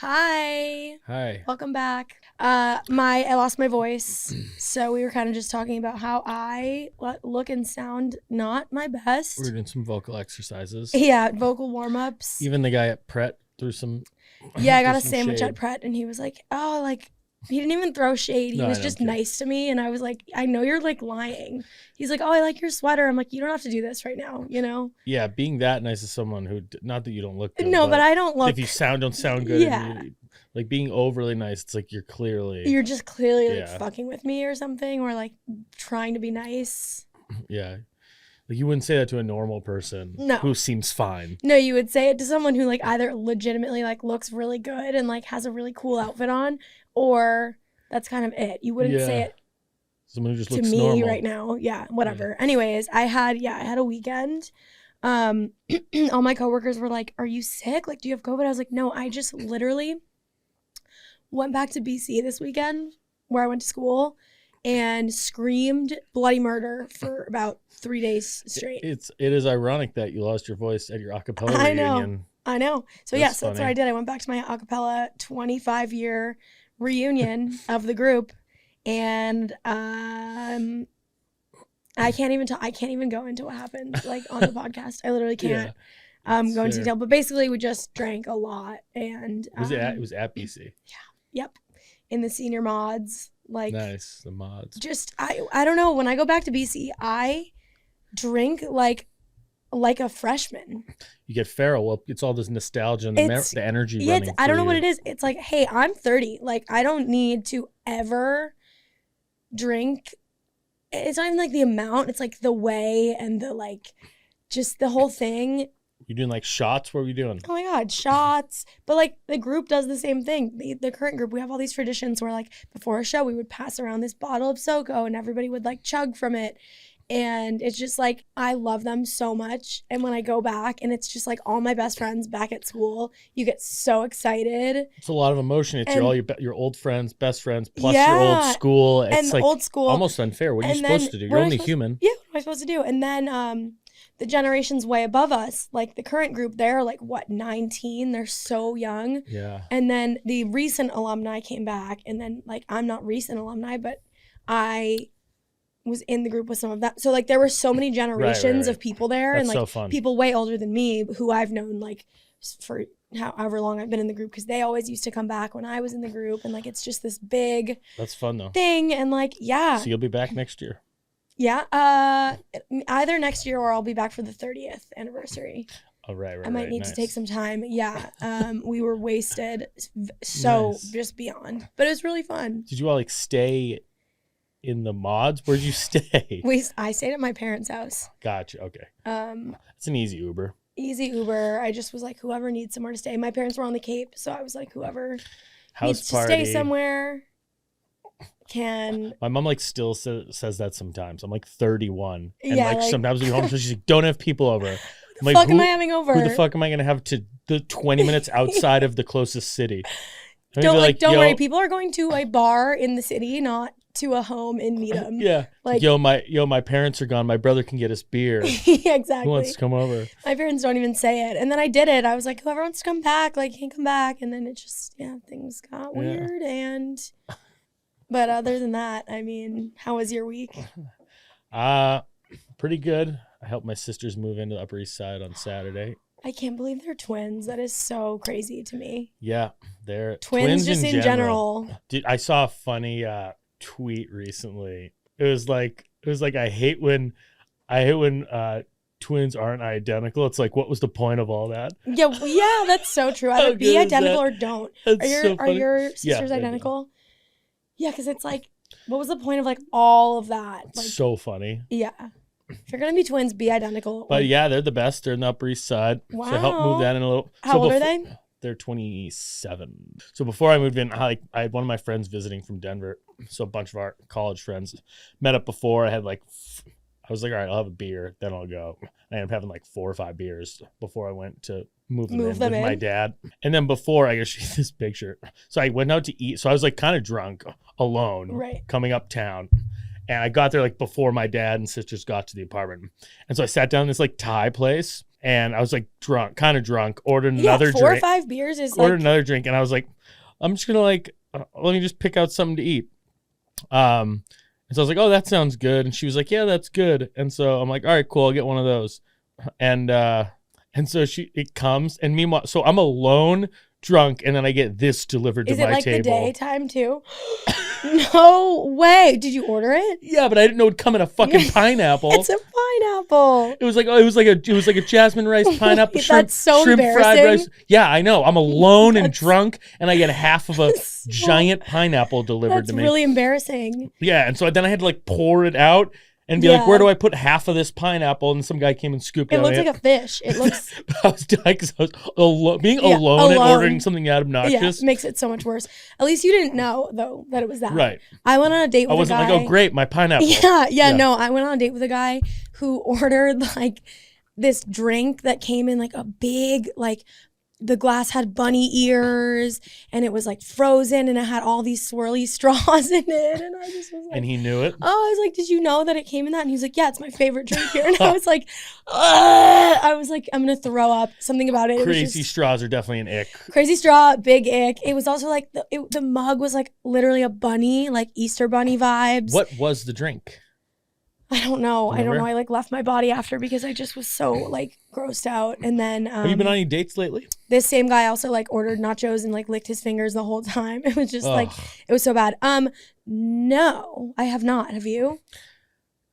Hi. Hi. Welcome back. I lost my voice, so we were kind of just talking about how I look and sound not my best. We're doing some vocal exercises. Yeah, vocal warm-ups. Even the guy at Pret threw some. Yeah, I got a some sandwich shade. at Pret, and he was like, "Oh, like." He didn't even throw shade. He No, was I just don't care. nice to me, and I was like, "I know you're like lying." He's like, "Oh, I like your sweater." I'm like, "You don't have to do this right now, you know?" Yeah, being that nice to someone who, not that you don't look good. No, but I don't look. If you don't sound good. Yeah. And you, like being overly nice, it's like you're just clearly like Yeah. fucking with me or something, or like trying to be nice. Yeah. Like you wouldn't say that to a normal person who seems fine. No, you would say it to someone who like either legitimately like looks really good and like has a really cool outfit on, or that's kind of it. You wouldn't say it someone who just to looks me normal right now. Yeah, whatever. Yeah. Anyways, I had a weekend. All my coworkers were like, "Are you sick? Like, do you have COVID?" I was like, "No, I just literally went back to BC this weekend where I went to school and screamed bloody murder for about 3 days straight." It is ironic that you lost your voice at your acapella reunion. I know. So that's what I did. I went back to my acapella 25-year reunion of the group, and I can't even go into what happened like on the podcast. I literally can't go into detail. But basically, we just drank a lot, and it was at BC. Yeah. Yep. In the senior mods, like nice the mods. Just I don't know. When I go back to BC, I drink like a freshman. You get feral. Well, it's all this nostalgia and the energy running. I don't know what it is. It's like, hey, I'm 30. Like, I don't need to ever drink. It's not even like the amount. It's like the way and the like, just the whole thing. You doing like shots? What were you doing? Oh my God, shots. But like the group does the same thing. The current group, we have all these traditions where like before a show, we would pass around this bottle of SoCo and everybody would like chug from it. And it's just like, I love them so much. And when I go back and it's just like all my best friends back at school, you get so excited. It's a lot of emotion. It's all your old friends, best friends, plus your old school. It's like old school. Almost unfair. What are you supposed to do? You're only human. Yeah, what am I supposed to do? And then the generations way above us, like the current group, they're like, what, 19? They're so young. Yeah. And then the recent alumni came back. And then like, I'm not recent alumni, but I was in the group with some of that. So like there were so many generations of people there. That's and like so fun. People way older than me who I've known like for however long I've been in the group, because they always used to come back when I was in the group. And like it's just this big That's fun though. thing. And like, yeah. So you'll be back next year. Yeah. Either next year or I'll be back for the 30th anniversary. Oh, right. I might need to take some time. Yeah. We were wasted. So just beyond. But it was really fun. Did you all like stay in the mods? Where'd you stay? I stayed at my parents' house. Gotcha. Okay. It's an easy Uber. Easy Uber. I just was like, whoever needs somewhere to stay. My parents were on the Cape, so I was like, whoever needs to stay somewhere can. My mom like still says that sometimes. I'm like 31, and Yeah, like sometimes we home, so she's like, "Don't have people over." Who the fuck am I having over? Who the fuck am I gonna have to the 20 minutes outside of the closest city? Don't worry. People are going to a bar in the city, not to a home in Needham. Yeah. Like, my parents are gone. My brother can get us beer. Yeah, exactly. Who wants to come over? My parents don't even say it. And then I did it. I was like, whoever wants to come back, like, can come back. And then it just, things got weird. But other than that, I mean, how was your week? Pretty good. I helped my sisters move into the Upper East Side on Saturday. I can't believe they're twins. That is so crazy to me. Yeah, they're twins just in general. Dude, I saw a funny tweet recently. It was like I hate when twins aren't identical. It's like, what was the point of all that? Yeah, that's so true. Either be identical or don't. Are your sisters identical? Yeah, because it's like, what was the point of like all of that? Like, so funny. Yeah. If you're gonna be twins, be identical. But yeah, they're the best. They're in the Upper East Side. Wow. So I helped move that in a little. How old are they? They're 27. So before I moved in, I had one of my friends visiting from Denver. So a bunch of our college friends met up before. I was like, all right, I'll have a beer, then I'll go. I ended up having like 4 or 5 beers before I went to move them in with my dad. And then before, I guess she's this picture. So I went out to eat. So I was like kind of drunk alone coming uptown. And I got there like before my dad and sisters got to the apartment. And so I sat down in this like Thai place. And I was like kind of drunk, ordered Yeah, another 4 or drink. 5 beers is Ordered like, another drink, and I was like, I'm just gonna like, let me just pick out something to eat. And so I was like, oh, that sounds good. And she was like, yeah, that's good. And so I'm like, all right, cool, I'll get one of those. And so it comes, and meanwhile, so I'm alone, drunk, and then I get this delivered to is it my like table. the daytime too? No way. Did you order it? Yeah, but I didn't know it'd come in a fucking pineapple. It's a pineapple. It was like a jasmine rice pineapple shrimp. That's so shrimp fried embarrassing. rice. Yeah, I know. I'm alone and drunk, and I get half of a giant pineapple delivered to me. That's really embarrassing. Yeah, and so then I had to like pour it out and be like, where do I put half of this pineapple? And some guy came and scooped it. It looks like a fish. It looks. I was dying because I was being alone and ordering something that obnoxious. Yeah, makes it so much worse. At least you didn't know though that it was that. Right. I went on a date with a guy. I wasn't like, oh great, my pineapple. Yeah. No, I went on a date with a guy who ordered like this drink that came in like a big like. The glass had bunny ears and it was like frozen and it had all these swirly straws in it. And I just was like, and he knew it. Oh, I was like, did you know that it came in that? And he was like, yeah, it's my favorite drink here. And I was like, I'm going to throw up. Something about it. Crazy straws are definitely an ick. Crazy straw, big ick. It was also like, the mug was like literally a bunny, like Easter bunny vibes. What was the drink? I don't know. Remember? I don't know. I like left my body after because I just was so like grossed out. And then have you been on any dates lately? This same guy also like ordered nachos and like licked his fingers the whole time. It was just like it was so bad. No, I have not. Have you?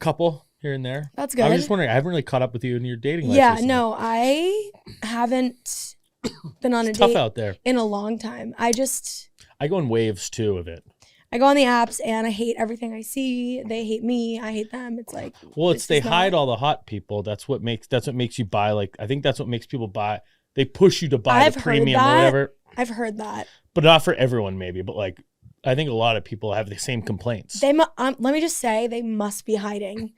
Couple here and there. That's good. I was just wondering. I haven't really caught up with you in your dating life. Yeah, recently. no, I haven't been on a It's tough date out there in a long time. I go in waves too of it. I go on the apps and I hate everything I see. They hate me. I hate them. It's like, well, they hide all the hot people. That's what makes you buy. Like, I think that's what makes people buy. They push you to buy the premium or whatever. I've heard that, but not for everyone, maybe. But like, I think a lot of people have the same complaints. Let me just say, they must be hiding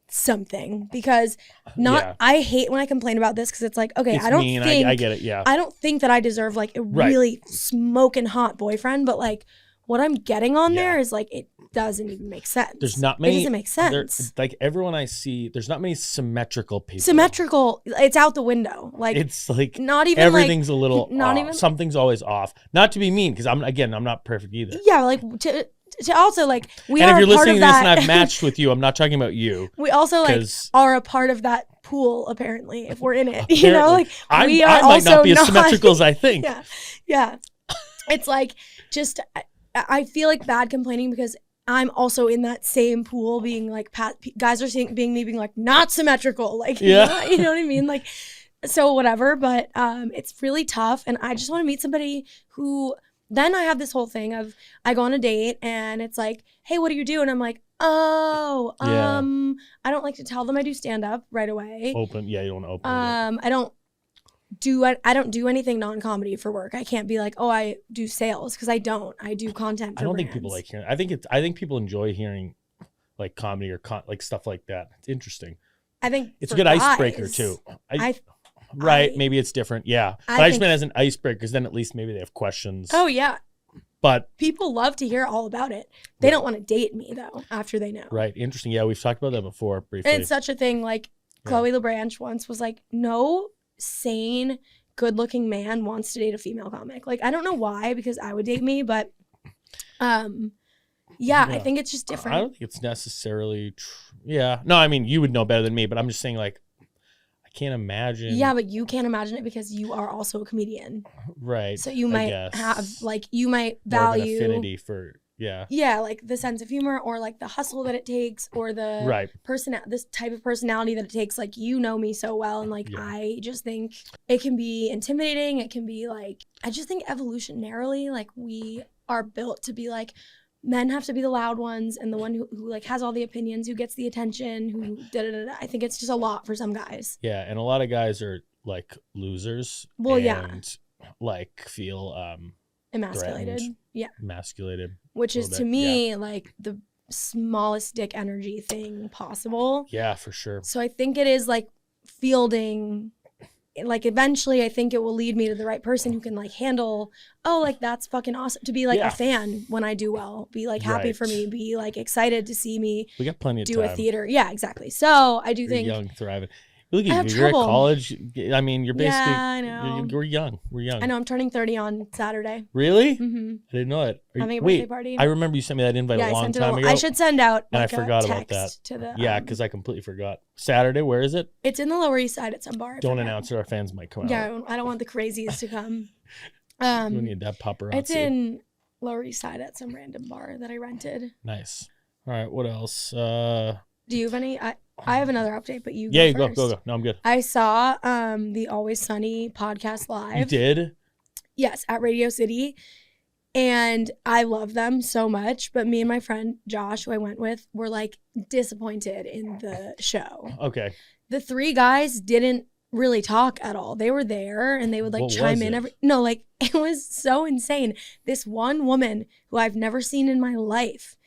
something because I hate when I complain about this because it's like, okay, it's I don't mean. think I get it. Yeah, I don't think that I deserve like a really smoking hot boyfriend, but like. What I'm getting on there is like it doesn't even make sense. There's not many. It doesn't make sense. Like everyone I see, there's not many symmetrical people. Symmetrical, it's out the window. Like it's like not even everything's like, a little. Not off. even something's always off. Not to be mean, because I'm not perfect either. Yeah, like to also like we and are. And if you're a part listening of to this that, and I've matched with you, I'm not talking about you. We also like are a part of that pool. Apparently, if we're in it, apparently. You know, like we are I might also not be as symmetrical as I think. Yeah. It's like just. I feel like bad complaining because I'm also in that same pool being like, guys are being like not symmetrical. Like, you know what I mean? Like, so whatever, but it's really tough. And I just want to meet somebody who, then I have this whole thing of I go on a date and it's like, hey, what do you do? And I'm like, I don't like to tell them I do stand up right away. Open. Yeah. You don't want to open. I don't do anything non-comedy for work. I can't be like, oh, I do sales because I don't. I do content. I don't think people like hearing. I think people enjoy hearing like comedy or like stuff like that. It's interesting. I think it's a good icebreaker too. Maybe it's different. Yeah, but I just meant as an icebreaker because then at least maybe they have questions. Oh yeah. But people love to hear all about it. They don't want to date me though after they know. Right. Interesting. Yeah, we've talked about that before briefly. And it's such a thing. Like Chloe LeBranch once was like, no sane, good-looking man wants to date a female comic. Like I don't know why, because I would date me, but I think it's just different. I don't think it's necessarily yeah. No, I mean you would know better than me, but I'm just saying like I can't imagine. Yeah, but you can't imagine it because you are also a comedian. Right. So you might have like you might value more of an affinity for Yeah, like the sense of humor or like the hustle that it takes or the this type of personality that it takes. Like, you know me so well. And like, I just think it can be intimidating. It can be like, I just think evolutionarily, like we are built to be like, men have to be the loud ones and the one who like has all the opinions, who gets the attention, who da-da-da-da. I think it's just a lot for some guys. Yeah. And a lot of guys are like losers. Well, and like feel emasculated. Emasculated. Which is to me like the smallest dick energy thing possible. Yeah, for sure. So I think it is like fielding, like eventually I think it will lead me to the right person who can like handle, oh, like that's fucking awesome. To be like a fan when I do well, be like happy for me, be like excited to see me we got plenty of do time. A theater. Yeah, exactly. So I do think young, thriving. Look I at have you. You're at trouble. college. I mean, you're basically. Yeah, I know. We're young. We're young. I know. I'm turning 30 on Saturday. Really? Mm-hmm. I didn't know that. Having a birthday party. I remember you sent me that invite a long time ago. I should send out and like I forgot a about text that. to the. Yeah, because I completely forgot. Saturday, where is it? It's in the Lower East Side at some bar. Don't announce it. Our fans might come out. Yeah, I don't want the crazies to come. We need that paparazzi. It's in Lower East Side at some random bar that I rented. Nice. All right, what else? Do you have any? I have another update, but you go first. go. No, I'm good. I saw the Always Sunny podcast live. You did? Yes, at Radio City. And I love them so much. But me and my friend Josh, who I went with, were like disappointed in the show. Okay. The three guys didn't really talk at all. They were there and they would like chime in it was so insane. This one woman who I've never seen in my life,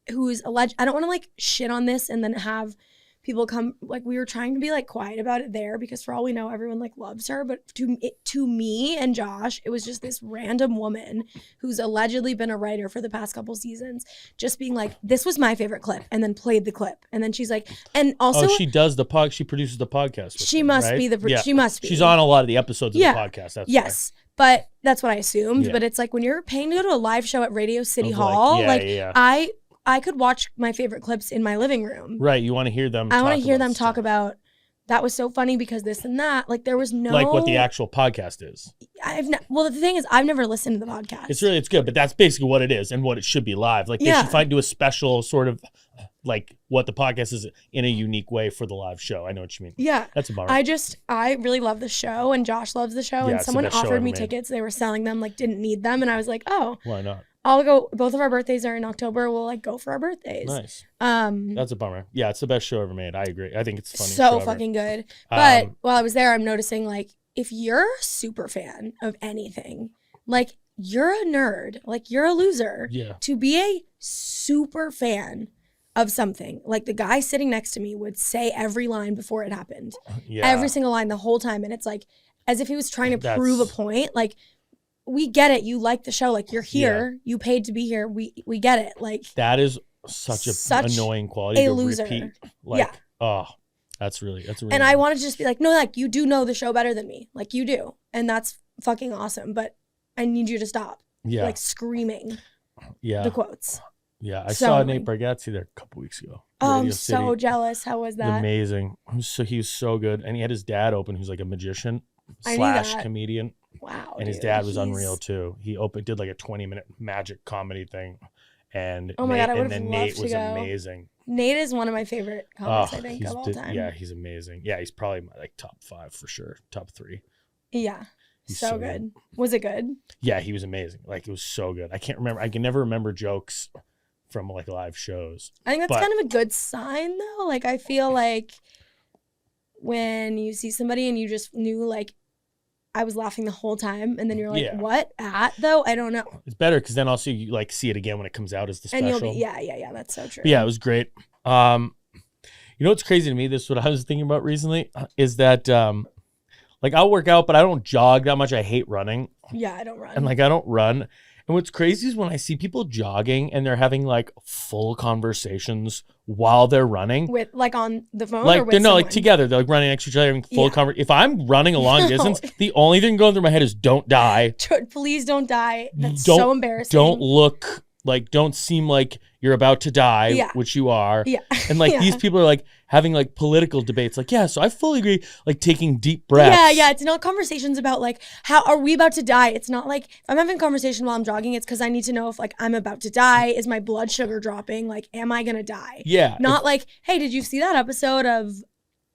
who's alleged, I don't want to like shit on this and then have people come, like we were trying to be like quiet about it there because for all we know, everyone like loves her. But to me and Josh, it was just this random woman who's allegedly been a writer for the past couple seasons, just being like, this was my favorite clip, and then played the clip. And then she's like, and also she does she produces the podcast. She must be she must be. She's on a lot of the episodes of the podcast. That's yes. Why. But that's what I assumed. Yeah. But it's like when you're paying to go to a live show at Radio City Hall, I could watch my favorite clips in my living room. Right. You want to hear them. I want to hear them talk about, that was so funny because this and that. Like there was no. Like what the actual podcast is. Well, the thing is, I've never listened to the podcast. It's good, but that's basically what it is and what it should be live. Like they should do a special sort of like what the podcast is in a unique way for the live show. I know what you mean. Yeah. That's a bummer. I really love the show and Josh loves the show and someone offered me tickets. They were selling them, like didn't need them. And I was like, oh. Why not? I'll go. Both of our birthdays are in October. We'll like go for our birthdays. Nice. That's a bummer. Yeah, it's the best show ever made. I agree. I think it's funny. So fucking good. But while I was there, I'm noticing like if you're a super fan of anything, like you're a nerd, like you're a loser. Yeah. To be a super fan of something, like the guy sitting next to me would say every line before it happened. Yeah. Every single line the whole time, and it's like as if he was trying to prove a point. Like. We get it. You like the show. Like you're here. Yeah. You paid to be here. We get it. Like that is such annoying quality to loser. Repeat. Like, oh, that's really. And I want to just be like, no, like you do know the show better than me. Like you do, and that's fucking awesome. But I need you to stop. Yeah. Like screaming. Yeah. The quotes. Yeah, I saw Nate Bargatze there a couple weeks ago. Oh, I'm so jealous. How was that? Amazing. He was so good, and he had his dad open, who's like a magician / comedian. Wow. And his dad was unreal too. He did like a 20-minute magic comedy thing. And oh my God, Nate was amazing. Nate is one of my favorite comics, I think, of all time. Yeah, he's amazing. Yeah, he's probably my like top 5 for sure. Top 3. Yeah. He's so good. Was it good? Yeah, he was amazing. Like it was so good. I can never remember jokes from like live shows. I think that's kind of a good sign though. Like I feel like when you see somebody and you just knew like I was laughing the whole time, and then you're like, "What at though?" I don't know. It's better because then also you like see it again when it comes out as the special. And yeah, that's so true. But yeah, it was great. You know what's crazy to me? This is what I was thinking about recently. Is that like I'll work out, but I don't jog that much. I hate running. Yeah, I don't run. And like I don't run. And what's crazy is when I see people jogging and they're having like full conversations while they're running. With like on the phone like, or with someone? Like together. They're like running next to each other, having full conversation. If I'm running a long distance, the only thing going through my head is don't die. Please don't die. That's so embarrassing. Don't seem like you're about to die, which you are. Yeah. And like these people are like having like political debates. Like, yeah, so I fully agree. Like taking deep breaths. Yeah. It's not conversations about like, how are we about to die? It's not like if I'm having a conversation while I'm jogging, it's because I need to know if like I'm about to die. Is my blood sugar dropping? Like, am I going to die? Yeah. Not like, hey, did you see that episode of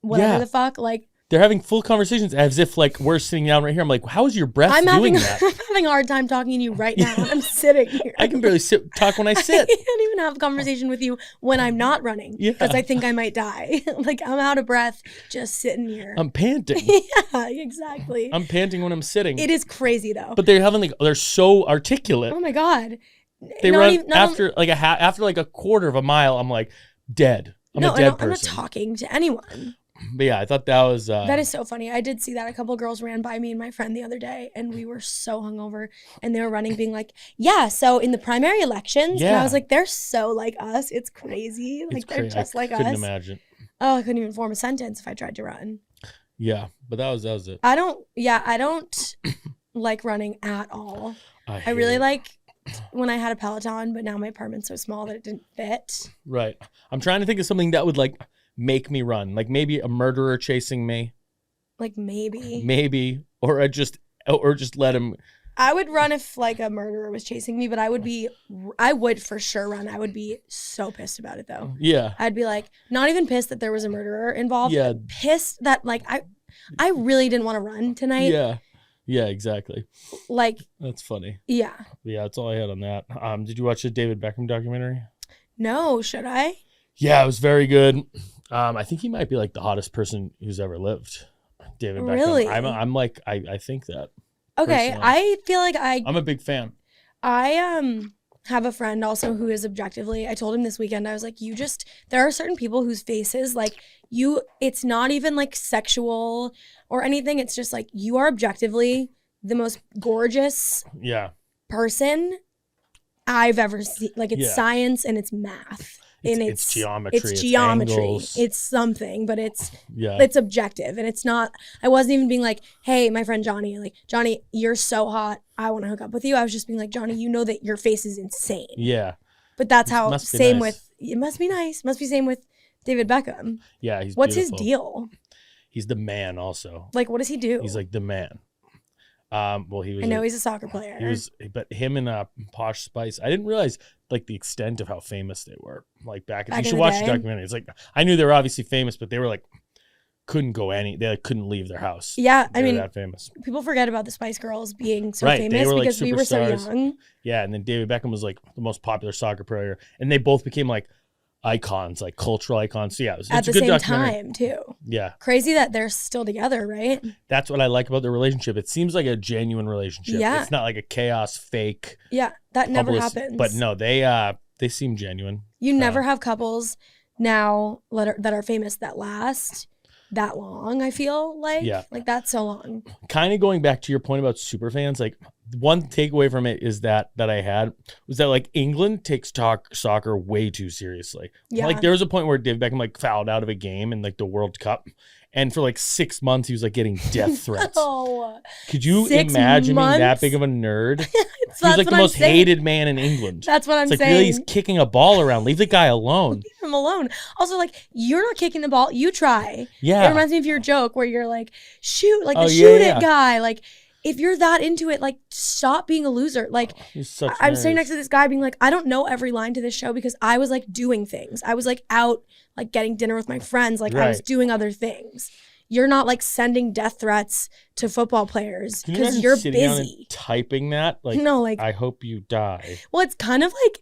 whatever the fuck? Like, they're having full conversations as if like we're sitting down right here. I'm like, how is your breath doing that? I'm having a hard time talking to you right now. I'm sitting here. I can barely talk when I sit. I can't even have a conversation with you when I'm not running because I think I might die. Like I'm out of breath just sitting here. I'm panting. Yeah, exactly. I'm panting when I'm sitting. It is crazy though. But they're so articulate. Oh my God. They run after a quarter of a mile. I'm like dead. I'm a dead person. I'm not talking to anyone. But yeah, I thought that was... that is so funny. I did see that. A couple of girls ran by me and my friend the other day, and we were so hungover, and they were running being like, yeah, so in the primary elections, and I was like, they're so like us. It's crazy. Like, they're just like us. Couldn't imagine. Oh, I couldn't even form a sentence if I tried to run. Yeah, but that was it. I don't like running at all. I really like when I had a Peloton, but now my apartment's so small that it didn't fit. Right. I'm trying to think of something that would like make me run. Like maybe a murderer chasing me. Like maybe. Maybe. Or just let him. I would run if like a murderer was chasing me, but I would for sure run. I would be so pissed about it though. Yeah. I'd be like, not even pissed that there was a murderer involved. Yeah. Pissed that like I really didn't want to run tonight. Yeah. Yeah, exactly. Like. That's funny. Yeah. Yeah, that's all I had on that. Did you watch the David Beckham documentary? No, should I? Yeah, it was very good. I think he might be like the hottest person who's ever lived. David Beckham. Really? I'm like, I think that. Okay, personally. I feel like I'm a big fan. I have a friend also who is objectively, I told him this weekend, I was like, there are certain people whose faces, like, it's not even like sexual or anything. It's just like, you are objectively the most gorgeous person I've ever seen. Like, it's science and it's math. It's geometry. It's geometry. Angles. It's something, but it's objective. And it's not, I wasn't even being like, hey, my friend Johnny, like, Johnny, you're so hot. I want to hook up with you. I was just being like, Johnny, you know that your face is insane. Yeah. But that's how, it must be nice. Must be same with David Beckham. Yeah, he's What's beautiful. his deal? He's the man also. Like, what does he do? He's like the man. Well, he was. I know he's a soccer player. But him and Posh Spice, I didn't realize like the extent of how famous they were. Like back you should watch the documentary. It's like I knew they were obviously famous, but they were like they like, couldn't leave their house. Yeah, I mean, that famous. People forget about the Spice Girls being so right. famous Were, because like, we were so young. Yeah, and then David Beckham was like the most popular soccer player, and they both became like icons, like cultural icons. So yeah, it's at a the good same documentary. time too. Yeah, crazy that they're still together, right? That's what I like about their relationship. It seems like a genuine relationship. Yeah, it's not like a chaos fake. Yeah, that never happens. But no, they seem genuine. You never have couples now that are famous that last that long. I feel like like that's so long. Kind of going back to your point about super fans, like one takeaway from it is that I had was that like England takes soccer way too seriously. Yeah. Like there was a point where David Beckham like fouled out of a game in like the World Cup, and for like 6 months he was like getting death threats. No. Could you imagine being that big of a nerd? He was like the most hated man in England. That's what I'm saying. Really, he's kicking a ball around. Leave the guy alone. Leave him alone. Also, like, you're not kicking the ball. You try. Yeah. It reminds me of your joke where you're like, shoot, like the shoot it guy. Like, if you're that into it, like, stop being a loser. Like, I'm sitting next to this guy being like, I don't know every line to this show because I was like doing things. I was like out, like getting dinner with my friends. Like I was doing other things. You're not like sending death threats to football players because you're busy typing that. Like, no, like I hope you die. Well, it's kind of like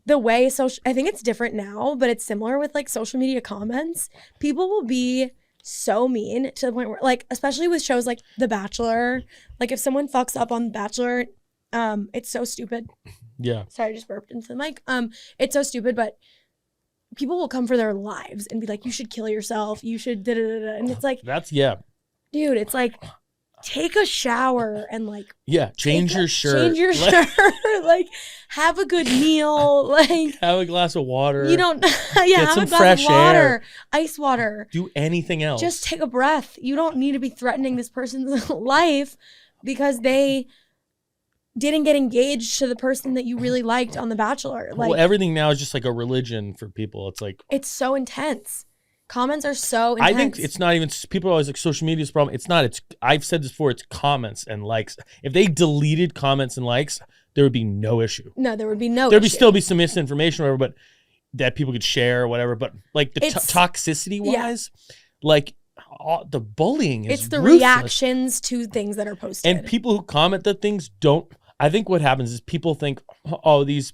the way I think it's different now, but it's similar with like social media comments. People will be so mean to the point where, like, especially with shows like The Bachelor, like if someone fucks up on The Bachelor, it's so stupid. Yeah. Sorry, I just burped into the mic. It's so stupid, but people will come for their lives and be like, you should kill yourself. You should da-da-da-da. And it's like, dude, it's like, take a shower and like, change your shirt. Like, have a good meal. Like, have a glass of water. You don't, get have some a glass fresh of water, air. Ice water. Do anything else. Just take a breath. You don't need to be threatening this person's life because they didn't get engaged to the person that you really liked on The Bachelor. Like, well, everything now is just like a religion for people. It's like, it's so intense. Comments are so intense. I think it's not even, people are always like social media's problem. It's not, I've said this before, it's comments and likes. If they deleted comments and likes, there would be no issue. No, there would be no There'd issue. Still be some misinformation or whatever, but that people could share or whatever. But like the toxicity wise, like the bullying is it's the ruthless. Reactions to things that are posted. And people who comment that things don't, I think what happens is people think, oh, these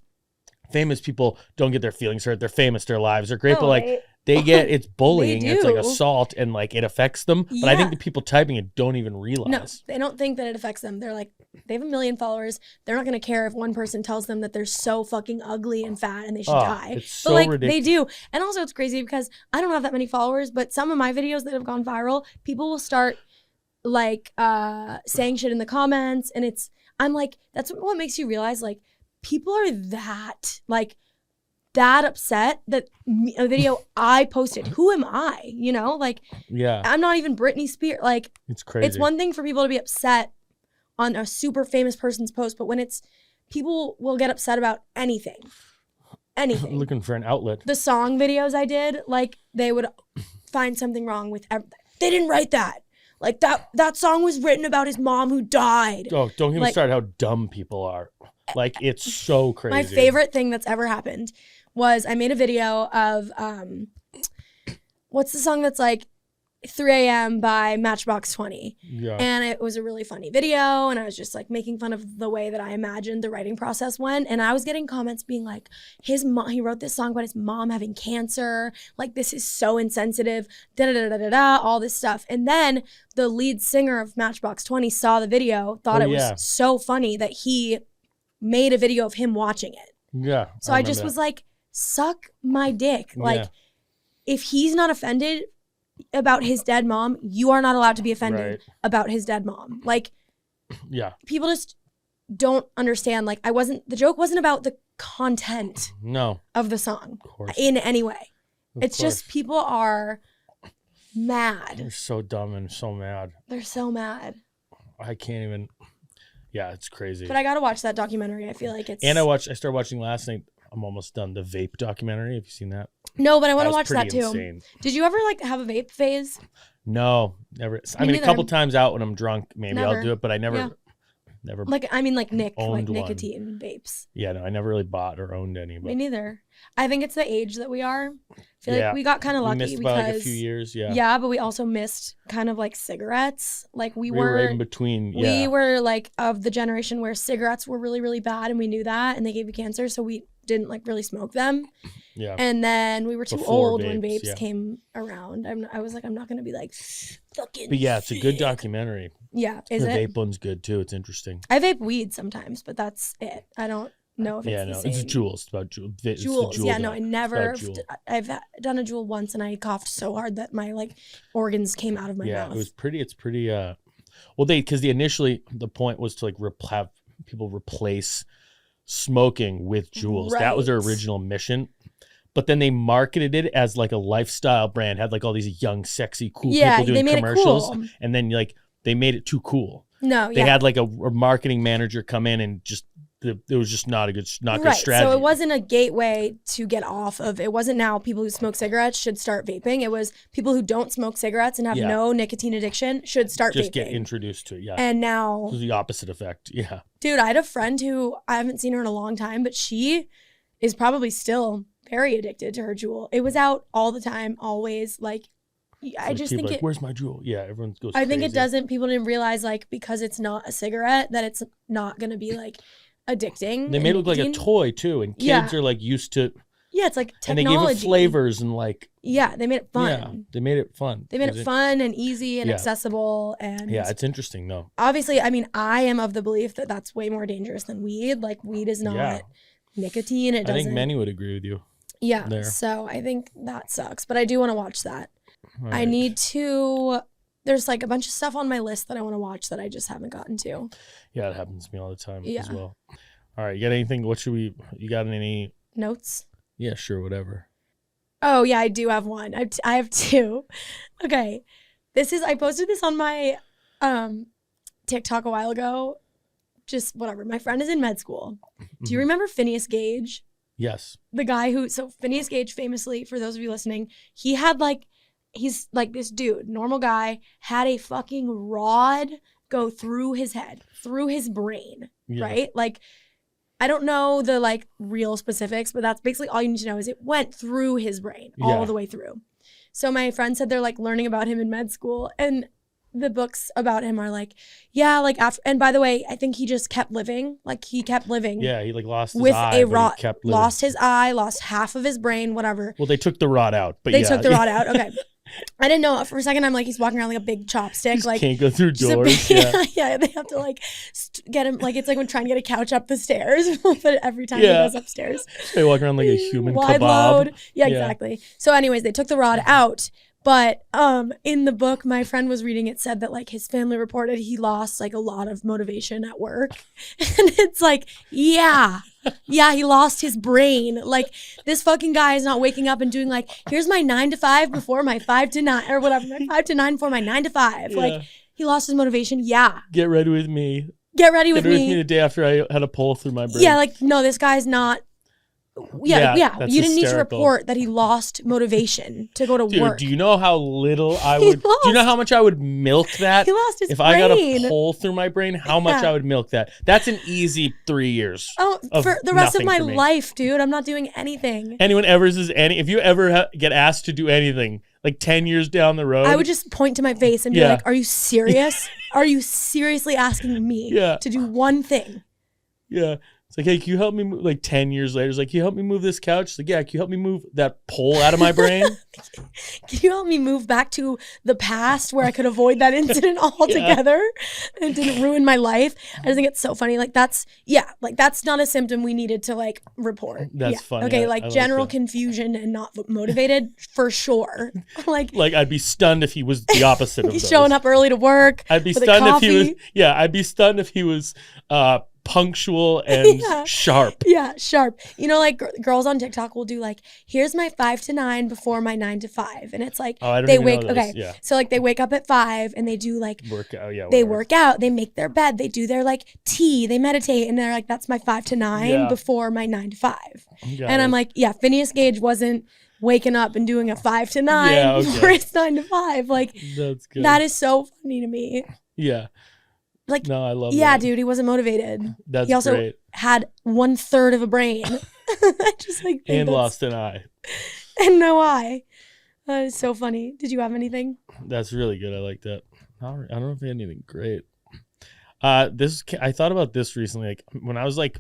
famous people don't get their feelings hurt. They're famous. Their lives are great. But like they get, it's bullying. It's like assault and like it affects them. But I think the people typing it don't even realize. No, they don't think that it affects them. They're like, they have 1 million followers. They're not going to care if one person tells them that they're so fucking ugly and fat and they should die. It's so but like ridiculous. They do. And also it's crazy because I don't have that many followers, but some of my videos that have gone viral, people will start like saying shit in the comments. And I'm like, that's what makes you realize like people are that like that upset that a video I posted. Who am I? You know, like, Yeah. I'm not even Britney Spears. Like, It's crazy. it's one thing for people to be upset on a super famous person's post, but when it's people will get upset about anything. Looking for an outlet. The song videos I did, like, they would find something wrong with everything. They didn't write that. Like, that song was written about his mom who died. Oh, don't get me Like, started how dumb people are. Like, it's so crazy. my favorite thing that's ever happened was I made a video of, what's the song that's like 3 a.m. by Matchbox 20. Yeah. And it was a really funny video. And I was just like making fun of the way that I imagined the writing process went. And I was getting comments being like, his mom, he wrote this song about his mom having cancer. Like, this is so insensitive, all this stuff. And then the lead singer of Matchbox 20 saw the video, thought it was so funny that he made a video of him watching it. Yeah. So I just was like, suck my dick. Like, if he's not offended about his dead mom, you are not allowed to be offended about his dead mom. Like, people just don't understand. Like, the joke wasn't about the content of the song in any way. It's just people are mad. They're so dumb and so mad. They're so mad. I can't even. Yeah, it's crazy. But I gotta watch that documentary. I feel like it's. And I started watching last night. I'm almost done. The vape documentary. Have you seen that? No, but I want to watch that too. Insane. Did you ever like have a vape phase? No, never. I mean, a couple times out when I'm drunk, maybe I'll do it, but I never. Like, I mean, like nicotine one. Vapes. Yeah, no, I never really bought or owned any. But me neither. I think it's the age that we are. I feel like we got kind of lucky missed because like a few years. Yeah, but we also missed kind of like cigarettes. Like we were right in between. We were like of the generation where cigarettes were really, really bad, and we knew that, and they gave you cancer, so we didn't like really smoke them. Yeah. And then we were too old when vapes came around. I was like, I'm not gonna be like fucking. But yeah, it's a good documentary. Yeah, the vape one's good too. It's interesting. I vape weed sometimes, but that's it. I don't know if it's the same. It's Juul. It's about Juul. Juuls. Yeah, no, I never. I've done a Juul once, and I coughed so hard that my like organs came out of my mouth. Yeah, it's pretty. Well, because initially the point was to like have people replace smoking with Juuls. That was their original mission. But then they marketed it as like a lifestyle brand, had like all these young, sexy, cool people doing commercials. Cool. And then like they made it too cool. They had like a marketing manager come in and just it was just not a good strategy. So it wasn't a gateway to get off of. It wasn't now people who smoke cigarettes should start vaping. It was people who don't smoke cigarettes and have no nicotine addiction should start vaping. Just get introduced to it. Yeah. And now it was the opposite effect. Yeah. Dude, I had a friend who I haven't seen her in a long time, but she is probably still very addicted to her Juul. It was out all the time, always. Like, I just think like, where's my Juul? Yeah, everyone goes I crazy. think it doesn't. People didn't realize, like, because it's not a cigarette, that it's not going to be, like, addicting. They made it look like a toy, too. And kids are, like, used to. Yeah, it's like technology. And they gave it flavors and, like. Yeah, they made it fun. Yeah, they made it fun. They made it fun and easy and accessible. And yeah, it's interesting, though. Obviously, I mean, I am of the belief that that's way more dangerous than weed. Like, weed is not nicotine. It doesn't. I think many would agree with you. Yeah, so I think that sucks. But I do want to watch that. Right. I need to. There's like a bunch of stuff on my list that I want to watch that I just haven't gotten to. Yeah, it happens to me all the time as well. All right, you got anything? You got any notes? Yeah, sure, whatever. Oh yeah, I do have one. I have two. Okay, I posted this on my TikTok a while ago. Just whatever. My friend is in med school. Do you remember Phineas Gage? Yes. The guy so Phineas Gage famously, for those of you listening, he's like this dude, normal guy, had a fucking rod go through his head, through his brain, right? Like, I don't know the like real specifics, but that's basically all you need to know is it went through his brain all the way through. So my friend said they're like learning about him in med school, and the books about him are like, after, and by the way, I think he just kept living. Like, he kept living. Yeah, he like lost his with eye, a rod, he kept living. Lost his eye, lost half of his brain, whatever. Well, they took the rod out, but they took the rod out. Okay. I didn't know. For a second, I'm like, he's walking around like a big chopstick. Like, can't go through doors. Yeah, they have to like get him. Like, it's like when trying to get a couch up the stairs, but every time he goes upstairs, they walk around like a human wide kebab. Load. Yeah, exactly. So, anyways, they took the rod out. But in the book my friend was reading, it said that like his family reported he lost like a lot of motivation at work. And it's like, yeah, Yeah, he lost his brain. Like, this fucking guy is not waking up and doing like, here's my 9 to 5 before my 5 to 9 or whatever, my 5 to 9 before my 9 to 5. Yeah. Like, he lost his motivation. Yeah. Get ready with me. Get ready with Get ready with me me. the day after I had a pull through my brain. Yeah, like, no, this guy's not. Yeah. That's You didn't need to hysterical. report that he lost motivation to go to Dude, work. do you know how little I He would? Do you know how much I would milk that? He lost his if brain. I got a pull through my brain, how much Yeah. I would milk that? That's an easy 3 years. Oh, of for the rest of nothing my for me. life, dude. I'm not doing anything. Anyone ever says if you ever get asked to do anything like 10 years down the road, I would just point to my face and be Yeah. like, are you serious? Are you seriously asking me Yeah. to do one thing? yeah. It's like, hey, can you help me move? Like 10 years later, it's like, can you help me move this couch? It's like, yeah, can you help me move that pole out of my brain? Can you help me move back to the past where I could avoid that incident altogether and it didn't ruin my life? I just think it's so funny. Like, that's not a symptom we needed to like report. That's funny. Okay, I like like general that. confusion and not motivated for sure. Like I'd be stunned if he was the opposite of he's those. showing up early to work. I'd be with a stunned if he was. coffee. Yeah, I'd be stunned if he was punctual and Yeah. sharp. Yeah, sharp. You know, like girls on TikTok will do like, here's my 5 to 9 before my 9 to 5. And it's like, Oh, I don't they even wake, know those. okay. Yeah. So like they wake up at 5 and they do like, Workout. Yeah. they whatever. work out, they make their bed, they do their like tea, they meditate. And they're like, that's my 5 to 9 Yeah. before my 9 to 5. Got And I'm it. like, yeah, Phineas Gage wasn't waking up and doing a 5 to 9 Yeah, okay. before his 9 to 5. Like, That's good. that is so funny to me. Yeah. Like, No, I love yeah, that. dude, he wasn't motivated. That's He also great. had 1/3 of a brain. I just like think And that's- lost an eye. and no eye. That is so funny. Did you have anything? That's really good. I like that. I don't know if I had anything great. I thought about this recently. Like when I was like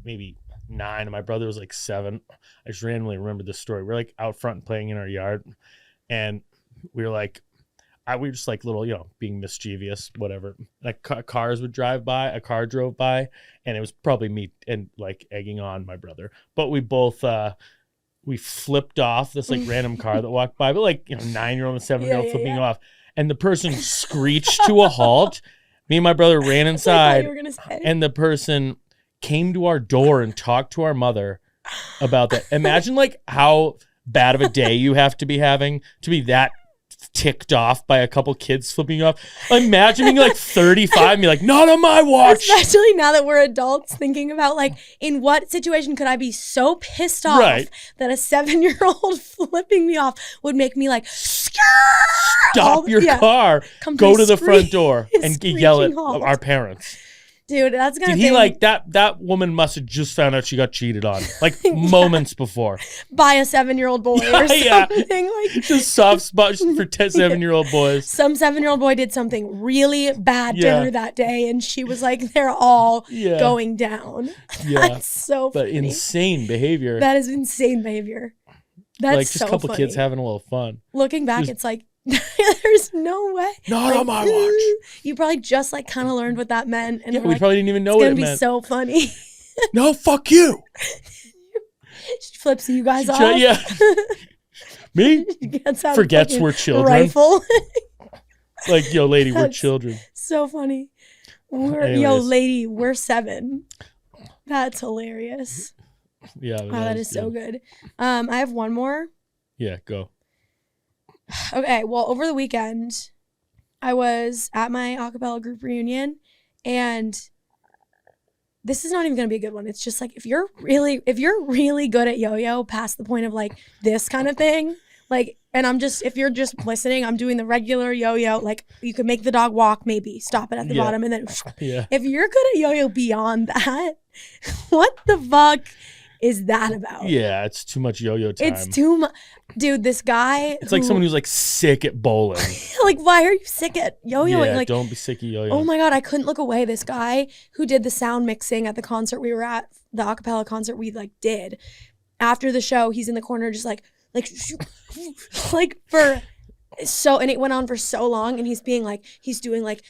maybe 9 and my brother was like 7. I just randomly remembered this story. We're like out front playing in our yard, and we were like, we were just like little, being mischievous, whatever. Like cars would drive by. A car drove by, and it was probably me and like egging on my brother. But we both we flipped off this like random car that walked by, but like 9-year-old and 7-year-old flipping off, and the person screeched to a halt. Me and my brother ran That's what I thought inside, you were gonna say. and the person came to our door and talked to our mother about that. Imagine like how bad of a day you have to be having to be that ticked off by a couple kids flipping you off. Imagine being like 35 and be like, not on my watch. Especially now that we're adults, thinking about like, in what situation could I be so pissed off Right. that a 7-year-old flipping me off would make me like, Stop your car, come go to the screech- front door and screeching yell at halt. our parents. Dude, that's gonna Did he like that woman must have just found out she got cheated on like moments before. by a 7-year-old boy or Yeah. something. Like, Just soft spot just for 7-year-old boys. some 7-year-old boy did something really bad to Yeah. her that day, and she was like, they're all Yeah. going down. Yeah. That's so But funny. insane behavior. That is insane behavior. That's like just so a couple funny. kids having a little fun. Looking back, Just- it's like, there's no way. Not Like, on my watch. You probably just like kind of learned what that meant, and Yeah, were we like, probably didn't even know it's what gonna it be meant. so funny. No, fuck you. She flips you guys off. Yeah. Me? Gets out a Forgets fucking we're children. Rifle. Like, yo, lady, we're That's- children. So funny. Yo, Anyways. lady, we're 7. That's hilarious. Yeah. Wow, that is so good. I have one more. Yeah, go. Okay, well, over the weekend, I was at my acapella group reunion, and this is not even gonna be a good one. It's just like if you're really good at yo-yo past the point of like this kind of thing, like, and if you're just listening, I'm doing the regular yo-yo, like you could make the dog walk, maybe stop it at the Yeah. bottom, and then Yeah. if you're good at yo-yo beyond that, what the fuck is that about? Yeah, it's too much yo-yo time. It's too much. Dude, this guy. It's like someone who's like sick at bowling. like, why are you sick at yo-yoing? Yeah, Like, don't be sick of yo-yo. oh my God, I couldn't look away. This guy who did the sound mixing at the concert we were at, the acapella concert we like did. After the show, he's in the corner just like and it went on for so long, and he's doing like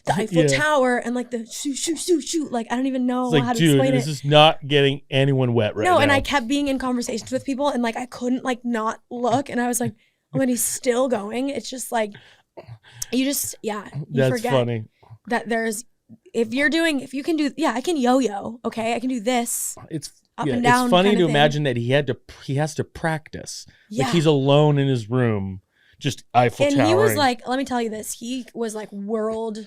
the Eiffel Yeah. Tower and like the shoot. Like, I don't even know It's like, how to dude, explain this it. is not getting anyone wet right now. No, and I kept being in conversations with people, and like I couldn't like not look, and I was like, oh, and he's still going. It's just like you That's forget funny. that there's if you can do, I can yo-yo. Okay. I can do this. It's up and down. It's funny kind to of thing. imagine that he has to practice. Yeah. Like he's alone in his room, just Eiffel and Towering. he was like, let me tell you this. He was like world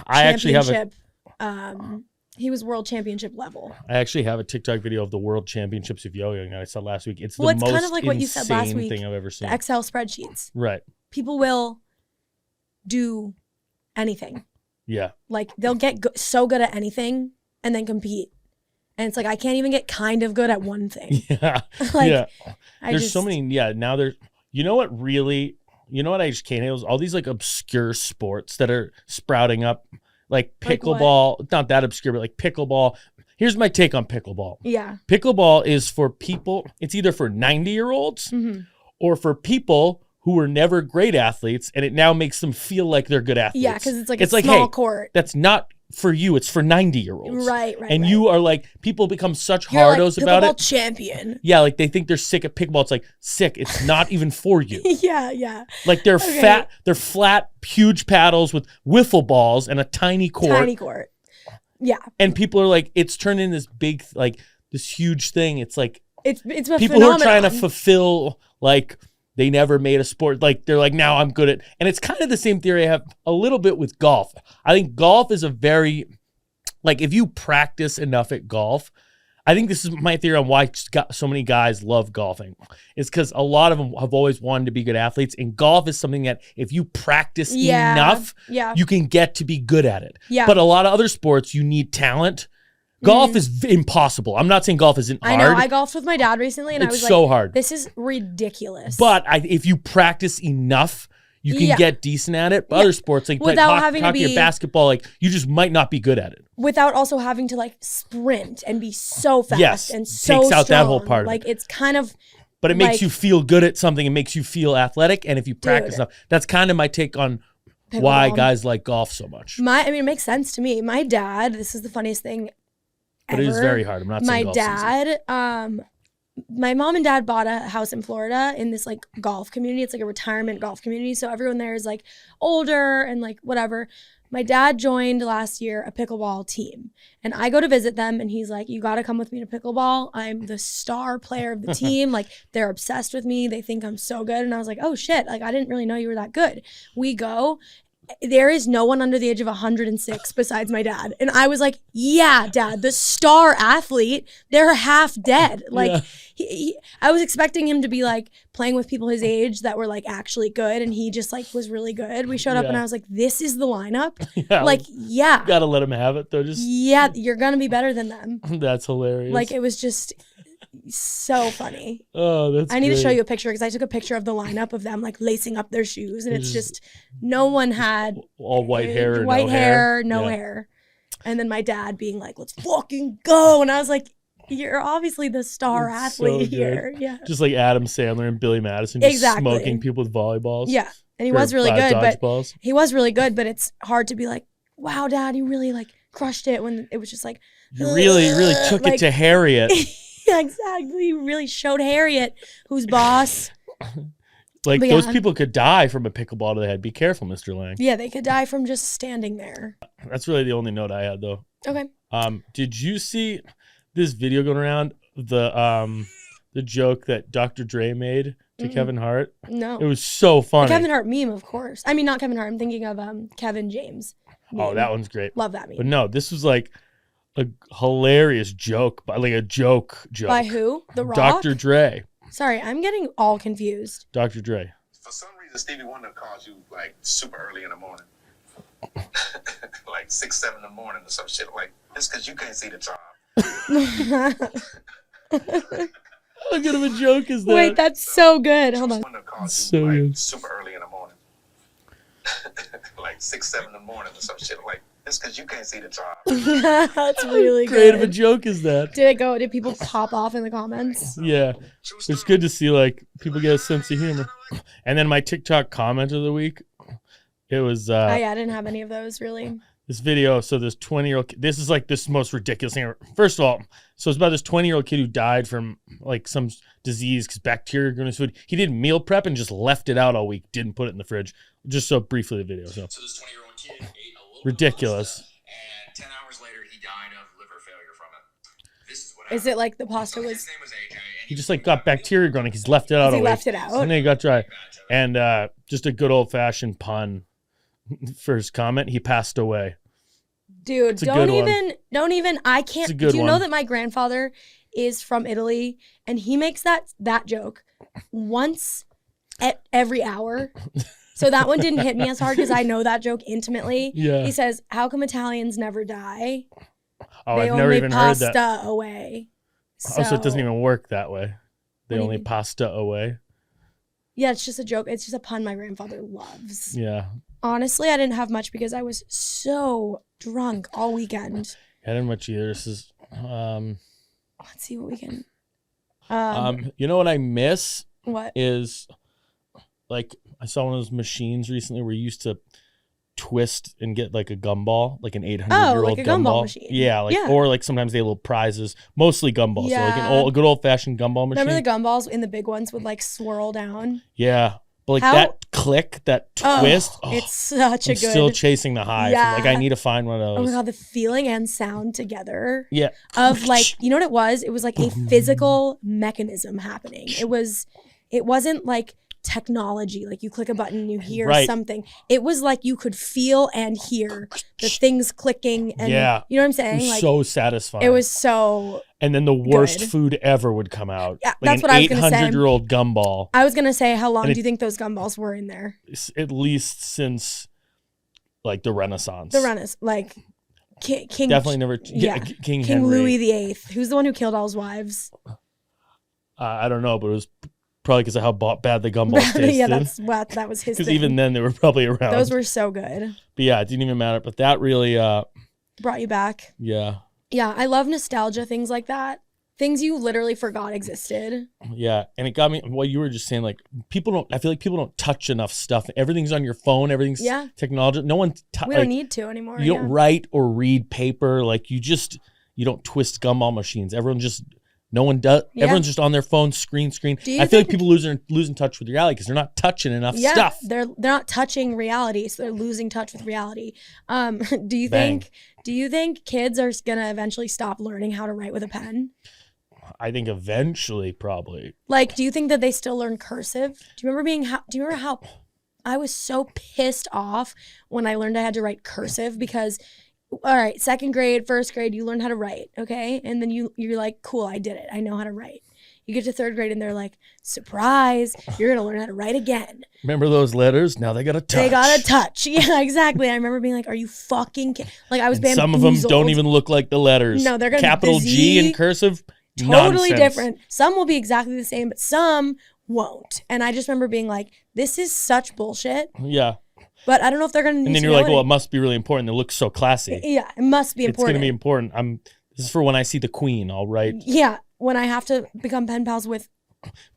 I actually have championship. He was world championship level. I actually have a TikTok video of the world championships of yo-yoing that I saw last week. It's the It's most kind of like what you said last insane week, thing I've ever seen. the Excel spreadsheets. Right. People will do anything. Yeah. Like they'll get so good at anything and then compete. And it's like, I can't even get kind of good at one thing. Yeah. Like, yeah. There's so many. Yeah. Now there's, you know what I just can't handle is all these like obscure sports that are sprouting up, like pickleball. Like not that obscure, but like pickleball. Here's my take on pickleball. Yeah. Pickleball is for people, it's either for 90-year-olds or for people who were never great athletes, and it now makes them feel like they're good athletes. Yeah, because it's like a small court. That's not for you. It's for 90-year-olds. Right. And you are like, people become such You're hardos like about it. Pickleball champion. Yeah, like they think they're sick at pickleball. It's like, sick. It's not even for you. Yeah. Like they're flat, huge paddles with wiffle balls and a tiny court. Yeah. And people are like, it's turned into this big, like this huge thing. It's like, it's a people phenomenon. who are trying to fulfill, like, they never made a sport. Like, they're like, now I'm good at, and it's kind of the same theory I have a little bit with golf. I think golf is a very, like, if you practice enough at golf, I think this is my theory on why so many guys love golfing. It's because a lot of them have always wanted to be good athletes. And golf is something that if you practice enough, you can get to be good at it. Yeah. But a lot of other sports, you need talent. Golf is impossible. I'm not saying golf isn't hard. I know. I golfed with my dad recently, and I was like, so hard. This is ridiculous. But if you practice enough, you can get decent at it. But other sports, like without having hockey to be, or basketball, like you just might not be good at it. Without also having to like sprint and be so fast and so takes out strong. that whole part of like it. It's kind of. But it makes you feel good at something. It makes you feel athletic. And if you practice enough, that's kind of my take on why guys like golf so much. It makes sense to me. My dad, this is the funniest thing but ever. It is very hard. I'm not saying golf dad, my mom and dad bought a house in Florida in this like golf community. It's like a retirement golf community. So everyone there is like older and like whatever. My dad joined last year a pickleball team, and I go to visit them, and he's like, you got to come with me to pickleball. I'm the star player of the team. Like, they're obsessed with me. They think I'm so good. And I was like, oh shit. Like, I didn't really know you were that good. We go. There is no one under the age of 106 besides my dad. And I was like, yeah, dad, the star athlete, they're half dead. Like, I was expecting him to be like playing with people his age that were like actually good. And he just like was really good. We showed up and I was like, this is the lineup. Like, You gotta let him have it though. You're gonna be better than them. That's hilarious. Like, it was just so funny. Oh, that's I need great. to show you a picture because I took a picture of the lineup of them like lacing up their shoes, and it's just no one had all white hair, no hair. And then my dad being like, let's fucking go. And I was like, you're obviously the star athlete here. Yeah. Just like Adam Sandler and Billy Madison just smoking people with volleyballs. Yeah. And he was really good, dodgeballs. But it's hard to be like, wow, dad, you really like crushed it, when it was just like, you really took it to Harriet. Yeah, exactly. You really showed Harriet who's boss. Like, those people could die from a pickleball to the head. Be careful, Mr. Lange. Yeah, they could die from just standing there. That's really the only note I had, though. Okay. Did you see this video going around, the joke that Dr. Dre made to Kevin Hart? No. It was so funny. The Kevin Hart meme, of course. I mean, not Kevin Hart. I'm thinking of Kevin James meme. Oh, that one's great. Love that meme. But no, this was like a hilarious joke, like a joke. By who? The Rock? Dr. Dre. Sorry, I'm getting all confused. Dr. Dre. For some reason, Stevie Wonder calls you like super early in the morning. Like 6, 7 in the morning or some shit. Like, it's because you can't see the time. How good of a joke is that? Wait, that's so good. Hold on. Wonder calls So you like good. super early in the morning. Like 6, 7 in the morning or some shit. Like, it's because you can't see the time. That's really How great of a good. joke is that? Did people pop off in the comments? Yeah. It's good to see, like, people get a sense of humor. And then my TikTok comment of the week, it was I didn't have any of those, really. this video. So this 20-year-old, this is like this most ridiculous thing. First of all, so it's about this 20-year-old kid who died from like some disease because bacteria grew in his food. He did meal prep and just left it out all week, didn't put it in the fridge. Just so briefly the video. So this 20-year-old kid ate a little ridiculous. bit of pasta 10 hours later, he died of liver failure from it. This is what Is happened. it like the pasta So was? his name was AJ. And He just like got bacteria growing. He's left it out. He all left week. it out. And then he got dry. And just a good old fashioned pun for his comment. He passed away. Dude, It's a don't good even. I can't. It's a good Do you know one. that my grandfather is from Italy, and he makes that joke once at every hour. So that one didn't hit me as hard because I know that joke intimately. Yeah. He says, "How come Italians never die? Oh, They I've never only even heard that. pasta away." So it doesn't even work that way. They What do you only mean? pasta away. Yeah, it's just a joke. It's just a pun my grandfather loves. Yeah. Honestly, I didn't have much because I was so drunk all weekend. I didn't much either. This is Let's see what we can. you know what I miss What? is like I saw one of those machines recently where you used to twist and get like a gumball, like an 800-year-old like a gumball machine. Yeah, like Yeah. or like sometimes they have little prizes, mostly gumballs. So like Yeah. a good old fashioned gumball machine. Remember the gumballs in the big ones would like swirl down? Yeah. But like How- that click, that twist, It's such a I'm good. still chasing the highs. I'm like Yeah. I need to find one of Oh those. my god, the feeling and sound together Yeah. of like, you know what it was? It was like a physical mechanism happening. It wasn't like technology, like you click a button and you hear Right. something. It was like you could feel and hear the things clicking and Yeah. you know what I'm It saying? was Like so satisfying. it was so and then the worst good. food ever would come out. Yeah, like that's an what I was gonna say. 800-year-old gumball. I was gonna say, how long And do you think those gumballs were in there? At least since like the Renaissance. The Renaissance, like King Definitely never. yeah. King King Henry. Louis VIII. Who's the one who killed all his wives? I don't know, but it was probably because of how bad the gumballs tasted. Yeah, that was his Because thing. even then they were probably around. Those were so good. But yeah, it didn't even matter. But that really, Brought you back. yeah, Yeah, I love nostalgia, things like that. Things you literally forgot existed. yeah, and it got me. What you were just saying, like people don't. I feel like people don't touch enough stuff. Everything's on your phone. Everything's Yeah. technology. No one. We don't need to anymore. You don't write or read paper. Like you don't twist gumball machines. No one does. Yeah. Everyone's just on their phone, screen. Do you I feel like think- people losing touch with reality because they're not touching enough Yeah, stuff. they're not touching reality, so they're losing touch with reality. Do you Bang. think kids are gonna eventually stop learning how to write with a pen? I think eventually, probably. Like, do you think that they still learn cursive? Do you remember how I was so pissed off when I learned I had to write cursive because, all right, second grade, first grade, you learn how to write, okay? And then you're like, cool, I did it. I know how to write. You get to third grade and they're like, surprise, you're going to learn how to write again. Remember those letters? Now they got a touch. They got a touch. Yeah, exactly. I remember being like, are you fucking like I was And some of them don't even look like the letters. No, they're gonna be capital G Z, in cursive. totally Nonsense. different. Some will be exactly the same, but some won't. And I just remember being like, this is such bullshit. Yeah, But I don't know if they're gonna. and then you're like, well, it must be really important. It looks so classy. yeah, it must be It's important. gonna be important. This is for when I see the Queen. I'll write Yeah, when I have to become pen pals with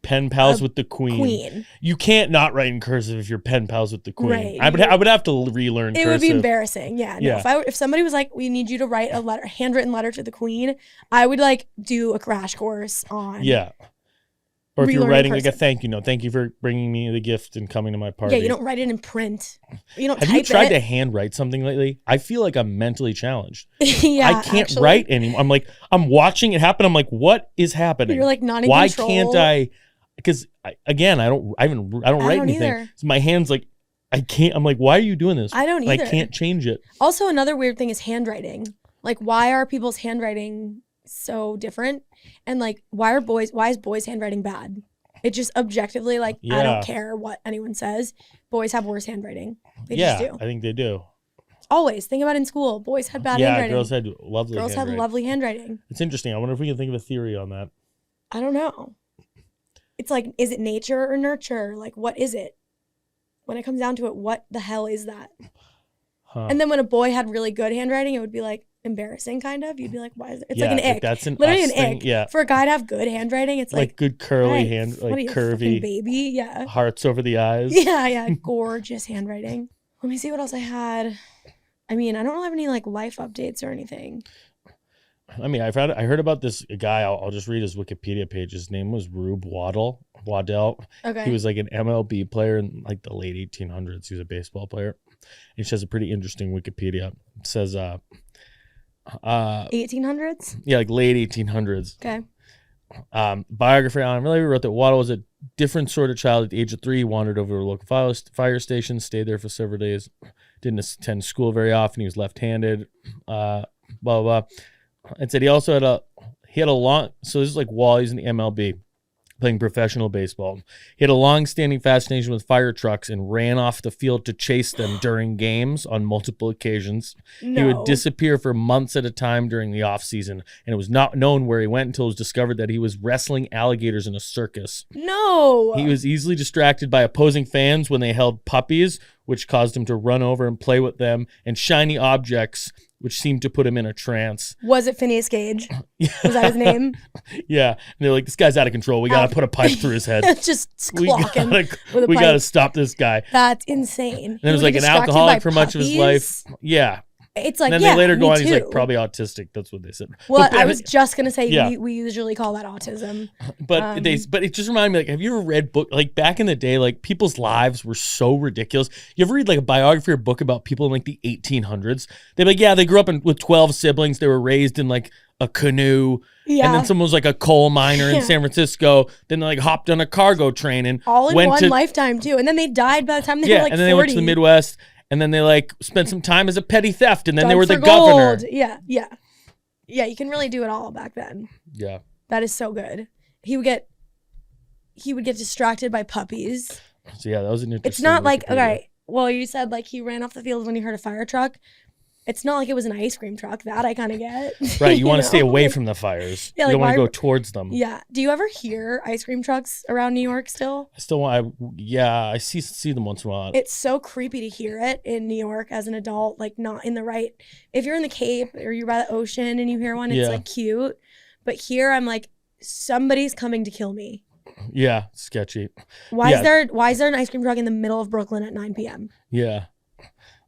pen pals with the Queen. You can't not write in cursive if you're pen pals with the Queen. Right. I would have to relearn It cursive. would be embarrassing. Yeah. No, Yeah. if somebody was like, we need you to write a handwritten letter to the Queen, I would like do a crash course on. Yeah. Or if you're relearning writing like a cursive. thank you note, thank you for bringing me the gift and coming to my party. Yeah, you don't write it in print. You don't Have type you tried to it. handwrite something lately? I feel like I'm mentally challenged. Yeah, I can't actually. write anymore. I'm like, I'm watching it happen. I'm like, what is happening? You're like not in Why control. can't I? Because I don't write don't anything. either. So my hands like, I can't. I'm like, why are you doing this? I don't And either. I can't change it. Also, another weird thing is handwriting. Like, why are people's handwriting so different? And like, why is boys' handwriting bad? It just objectively, like, I Yeah. don't care what anyone says. Boys have worse handwriting. They Yeah, just do. I think they do. Always. Think about it in school. Boys had bad Yeah, handwriting. girls had lovely Girls handwriting. have lovely handwriting. It's interesting. I wonder if we can think of a theory on that. I don't know. It's like, is it nature or nurture? Like, what is it? When it comes down to it, what the hell is that? Huh. And then when a boy had really good handwriting, it would be like embarrassing, kind of. You'd be like, why is it? It's like Yeah, an ick. that's an Literally us an thing. ick. Yeah. For a guy to have good handwriting, it's Like like, good curly nice. hand, What are like you, a fucking curvy baby. Yeah. hearts over the eyes. Yeah. Gorgeous handwriting. Let me see what else I had. I mean, I don't have any like life updates or anything. I mean, I heard about this guy. I'll just read his Wikipedia page. His name was Rube Waddell. Okay. He was like an MLB player in like the late 1800s. He was a baseball player. He has a pretty interesting Wikipedia. It says 1800s? Yeah, like late 1800s. Okay. Biography on him really wrote that Waddle was a different sort of child. At the age of 3, he wandered over to a local fire station, stayed there for several days, didn't attend school very often. He was left-handed, blah, blah, blah. And said he also had a long, so this is like while he's in the MLB, playing professional baseball. He had a long-standing fascination with fire trucks and ran off the field to chase them during games on multiple occasions. No. He would disappear for months at a time during the off-season, and it was not known where he went until it was discovered that he was wrestling alligators in a circus. No. He was easily distracted by opposing fans when they held puppies, which caused him to run over and play with them, and shiny objects, which seemed to put him in a trance. Was it Phineas Gage? Was that his name? Yeah. And they're like, this guy's out of control. We got to put a pipe through his head. Just squawking with a we pipe. got to stop this guy. That's insane. And it was like an alcoholic for much of his life. Yeah. It's like, and then they later go on, too. he's like probably autistic. That's what they said. Well, But I was just gonna say Yeah. we usually call that autism. But but it just reminded me, like, have you ever read book like back in the day, like people's lives were so ridiculous. You ever read like a biography or book about people in like the 1800s? They'd be like, yeah, they grew up with 12 siblings. They were raised in like a canoe. Yeah. And then someone was like a coal miner in Yeah. San Francisco. Then they like hopped on a cargo train and All in went one to lifetime too. And then they died by the time they yeah, were like and then 40. they went to the Midwest. And then they like spent some time as a petty theft, and then they Dug were the for governor. gold. Yeah. You can really do it all back then. Yeah. That is so good. He would get distracted by puppies. So yeah, that was an interesting. It's not like, Wikipedia. okay, well, you said like he ran off the field when he heard a fire truck. It's not like it was an ice cream truck. That I kind of get. Right, you want to stay know? away Like, from the fires. Yeah, You like, don't want to why- go towards them. Yeah. Do you ever hear ice cream trucks around New York still? I still want. I see them once in a while. It's so creepy to hear it in New York as an adult, like not in the right. If you're in the Cape or you're by the ocean and you hear one, it's Yeah. like cute. But here I'm like, somebody's coming to kill me. Yeah, sketchy. Why Yeah. is there an ice cream truck in the middle of Brooklyn at 9 p.m.? Yeah,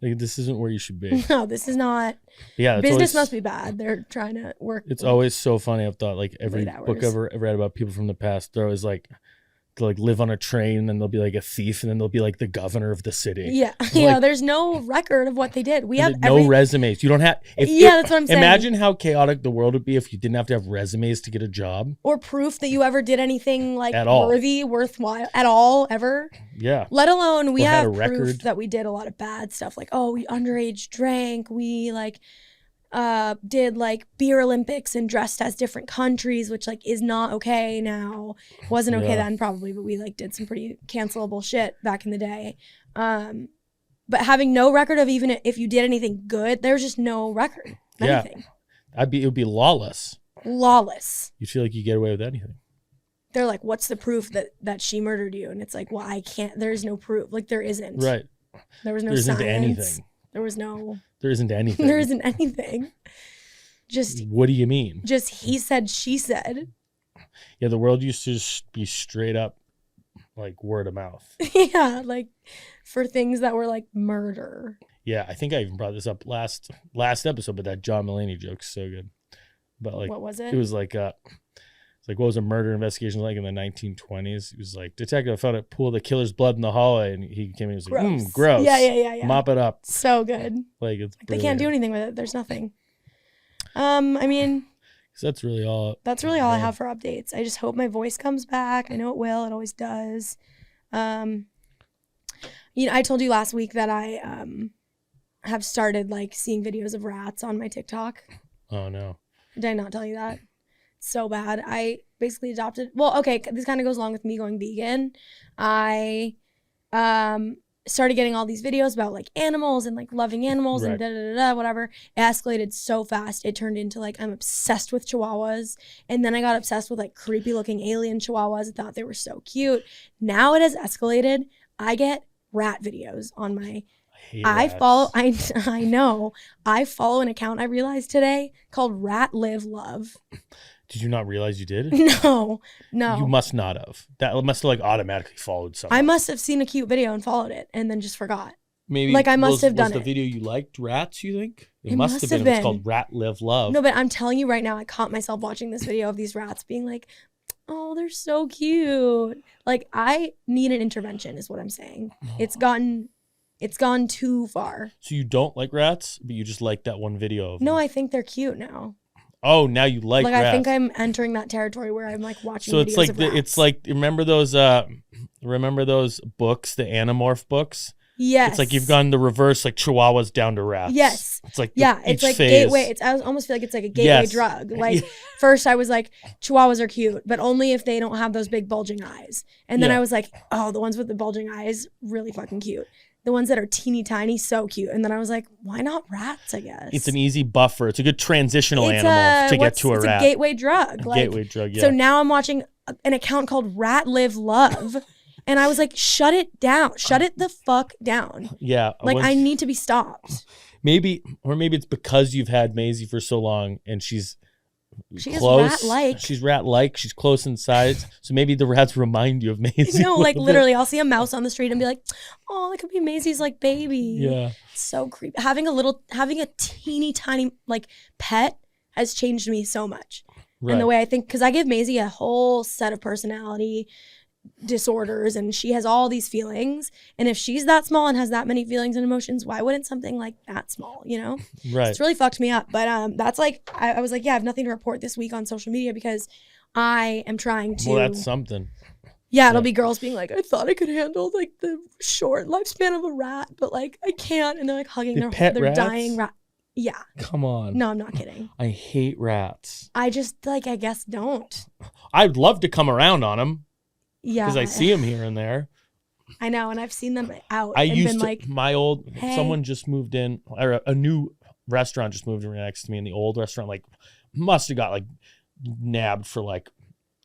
like this isn't where you should be. No, this is not. Yeah, Business must be bad. They're trying to work. It's always so funny. I've thought like every Late book hours. I've ever read about people from the past, they're always like to like live on a train, and then they'll be like a thief, and then they'll be like the governor of the city. Yeah, Like- yeah. There's no record of what they did. We have no resumes. You don't have. Yeah, that's what I'm saying. Imagine how chaotic the world would be if you didn't have to have resumes to get a job. or proof that you ever did anything like At all. worthwhile at all ever. Yeah. Let alone we Or had have a proof record. that we did a lot of bad stuff, like we underage drank, we like did like beer Olympics and dressed as different countries, which like is not okay now. Wasn't okay Yeah. then probably, but we like did some pretty cancelable shit back in the day. But having no record of even if you did anything good, there's just no record. of Yeah. Anything. It would be lawless. Lawless. You feel like you get away with anything. They're like, what's the proof that she murdered you? And it's like, well, I can't. There's no proof. Like there isn't. Right. There was no There isn't science. anything. There was no. There isn't anything. There isn't anything. Just What do you mean? he said, she said. Yeah, the world used to just be straight up like word of mouth. Yeah, like for things that were like murder. Yeah, I think I even brought this up last episode, but that John Mulaney joke's so good. But like, What was it? it was like it's like what was a murder investigation like in the 1920s? It was like detective found a pool of the killer's blood in the hallway, and he came in and was like, Gross. gross. Yeah. Mop it up. So good. Like it's They can't do brilliant. anything with it. There's nothing. I mean, 'Cause that's really all. that's really all I have for updates. I just hope my voice comes back. I know it will. It always does. I told you last week that I have started like seeing videos of rats on my TikTok. Oh no. Did I not tell you that? So bad. I basically adopted. Well, okay, this kind of goes along with me going vegan. I started getting all these videos about like animals and like loving animals and Right. whatever. It escalated so fast. It turned into like I'm obsessed with chihuahuas, and then I got obsessed with like creepy looking alien chihuahuas. I thought they were so cute. Now it has escalated. I get rat videos on my. I follow. I know. I follow an account I realized today called Rat Live Love. Did you not realize you did? No. You must not have. That must have like automatically followed something. I must have seen a cute video and followed it and then just forgot. Maybe like, I must have done was the it. video you liked rats, you think? It must must have have been. It's been. called Rat Live Love. No, but I'm telling you right now, I caught myself watching this video of these rats being like, oh, they're so cute. Like, I need an intervention is what I'm saying. It's gotten It's gone too far. So you don't like rats, but you just like that one video of No, them. I think they're cute now. Oh, now you like rats. I think I'm entering that territory where I'm like watching So videos it's like of rats. it's like remember those books, the Animorph books? Yes. It's like you've gone the reverse, like Chihuahuas down to rats. Yes. It's like it's each like phase. gateway. I almost feel like it's like a gateway drug. Like first I was like, Chihuahuas are cute, but only if they don't have those big bulging eyes. And then I was like, oh, the ones with the bulging eyes, really fucking cute. The ones that are teeny tiny, so cute. And then I was like, why not rats, I guess? It's an easy buffer. It's a good transitional animal to get to a rat. It's a gateway drug. Gateway drug, yeah. So now I'm watching an account called Rat Live Love. And I was like, shut it down. Shut it the fuck down. Yeah. Like, I need to be stopped. Maybe it's because you've had Maisie for so long and she's She close. is rat-like. She's rat-like. She's close in size. So maybe the rats remind you of Maisie. No, like literally, I'll see a mouse on the street and be like, oh, that could be Maisie's like baby. Yeah. It's so creepy. Having a teeny tiny like pet has changed me so much. Right. And the way I think, because I give Maisie a whole set of personality disorders and she has all these feelings, and if she's that small and has that many feelings and emotions, why wouldn't something like that small, you know? Right. It's really fucked me up. But that's like I was like, yeah, I have nothing to report this week on social media because I am trying to. Well, that's something. Yeah, it'll be girls being like, I thought I could handle like the short lifespan of a rat, but like I can't, and they're like hugging their dying rat. Yeah. Come on. No, I'm not kidding. I hate rats. I just like, I guess don't. I'd love to come around on them. Yeah. Because I see them here and there. I know, and I've seen them out. I and used been to, like, someone just moved in, or a new restaurant just moved in next to me, and the old restaurant like must have got like nabbed for like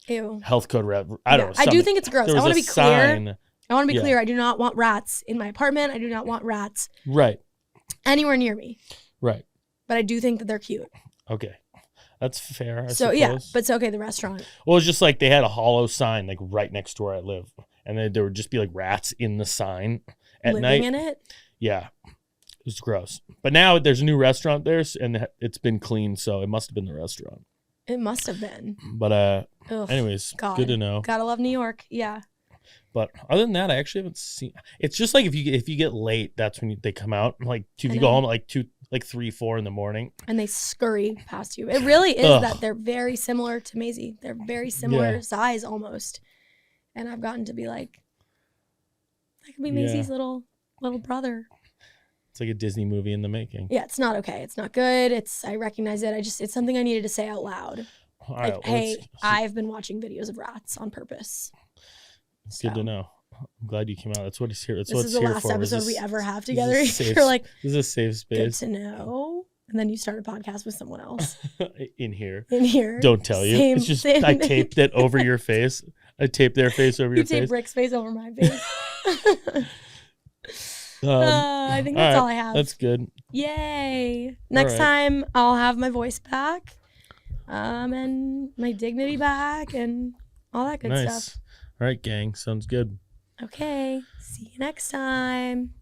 ew. health code I don't know. I do think it's gross. I want to be clear. I want to be clear. I do not want rats in my apartment. I do not want rats anywhere near me. Right. But I do think that they're cute. Okay. That's fair. I so suppose. Yeah, but it's okay. The restaurant. Well, it's just like they had a hollow sign like right next to where I live, and then there would just be like rats in the sign at night. Living in it. Yeah, it was gross. But now there's a new restaurant there, and it's been cleaned, so it must have been the restaurant. It must have been. But ugh, anyways, God. Good to know. Gotta love New York. Yeah. But other than that, I actually haven't seen. It's just like if you get late, that's when they come out. Like if you go home at like 3, 4 in the morning, and they scurry past you. It really is that they're very similar to Maisie. They're very similar size almost. And I've gotten to be like, that could be Maisie's little brother. It's like a Disney movie in the making. Yeah, it's not okay. It's not good. I recognize it. it's something I needed to say out loud. All like, right, hey, I've been watching videos of rats on purpose. It's good to know. I'm glad you came out. That's what it's here. This is the last episode we ever have together. You're like, this is a safe space. Good to know. And then you start a podcast with someone else. In here. Don't tell you. It's just I taped it over your face. I taped their face over your face. You taped Rick's face over my face. I think that's all I have. That's good. Yay. Next time I'll have my voice back. And my dignity back and all that good stuff. All right, gang. Sounds good. Okay. See you next time.